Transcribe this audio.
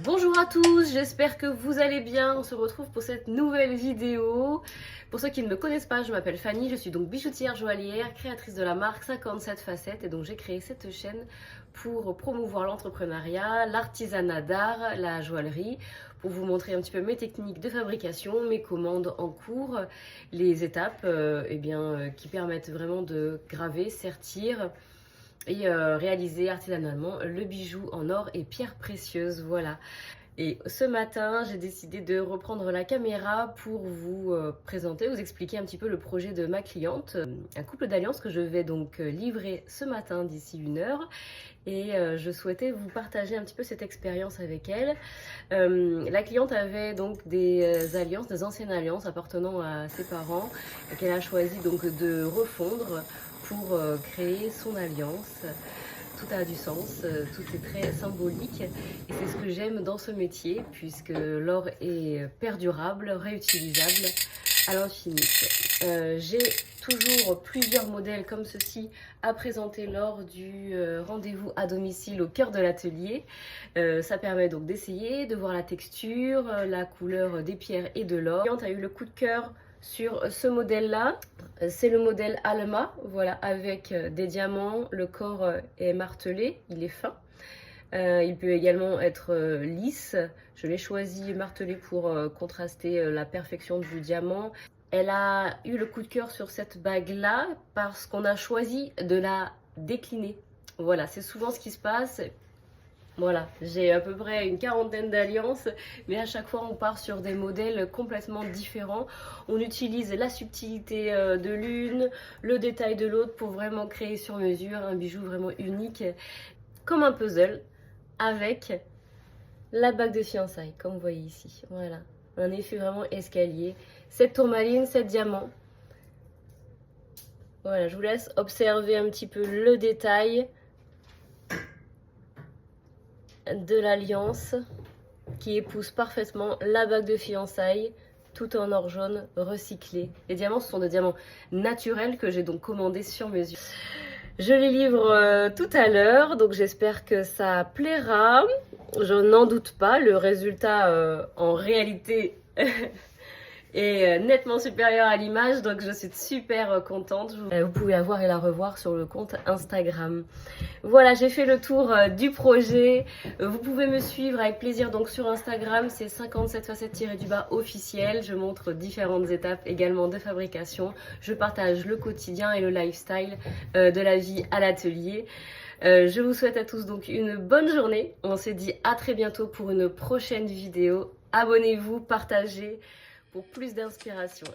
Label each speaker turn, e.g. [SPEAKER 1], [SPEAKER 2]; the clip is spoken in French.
[SPEAKER 1] Bonjour à tous, j'espère que vous allez bien. On se retrouve pour cette nouvelle vidéo. Pour ceux qui ne me connaissent pas, je m'appelle Fanny, je suis donc bijoutière joaillière, créatrice de la marque 57 facettes et donc j'ai créé cette chaîne pour promouvoir l'entrepreneuriat, l'artisanat d'art, la joaillerie, pour vous montrer un petit peu mes techniques de fabrication, mes commandes en cours, les étapes qui permettent vraiment de graver, sertir et réaliser artisanalement le bijou en or et pierres précieuses, voilà. Et ce matin, j'ai décidé de reprendre la caméra pour vous présenter, vous expliquer un petit peu le projet de ma cliente, un couple d'alliances que je vais donc livrer ce matin d'ici 1 heure. Et je souhaitais vous partager un petit peu cette expérience avec elle. La cliente avait donc des alliances, des anciennes alliances appartenant à ses parents, qu'elle a choisi donc de refondre pour créer son alliance. Tout a du sens, tout est très symbolique et c'est ce que j'aime dans ce métier puisque l'or est perdurable, réutilisable à l'infini. J'ai toujours plusieurs modèles comme ceci à présenter lors du rendez-vous à domicile au cœur de l'atelier. Ça permet donc d'essayer, de voir la texture, la couleur des pierres et de l'or. La cliente a eu le coup de cœur sur ce modèle-là. C'est le modèle Alma, voilà, avec des diamants. Le corps est martelé, il est fin. Il peut également être lisse. Je l'ai choisi martelé pour contraster la perfection du diamant. Elle a eu le coup de cœur sur cette bague-là parce qu'on a choisi de la décliner. Voilà, c'est souvent ce qui se passe. Voilà, j'ai à peu près une quarantaine d'alliances, mais à chaque fois on part sur des modèles complètement différents. On utilise la subtilité de l'une, le détail de l'autre pour vraiment créer sur mesure un bijou vraiment unique, comme un puzzle, avec la bague de fiançailles, comme vous voyez ici. Voilà, un effet vraiment escalier. 7 tourmalines, 7 diamants. Voilà, je vous laisse observer un petit peu le détail de l'alliance qui épouse parfaitement la bague de fiançailles tout en or jaune recyclé. Les diamants, ce sont des diamants naturels que j'ai donc commandés sur mesure. Je les livre tout à l'heure, donc j'espère que ça plaira. Je n'en doute pas, le résultat en réalité est nettement supérieur à l'image, donc je suis super contente. Vous pouvez la voir et la revoir sur le compte Instagram. Voilà, j'ai fait le tour du projet. Vous pouvez me suivre avec plaisir donc sur Instagram, c'est 57 facettes-du-bas officiel. Je montre différentes étapes également de fabrication. Je partage le quotidien et le lifestyle de la vie à l'atelier. Je vous souhaite à tous donc une bonne journée. On se dit à très bientôt pour une prochaine vidéo. Abonnez-vous, partagez pour plus d'inspiration.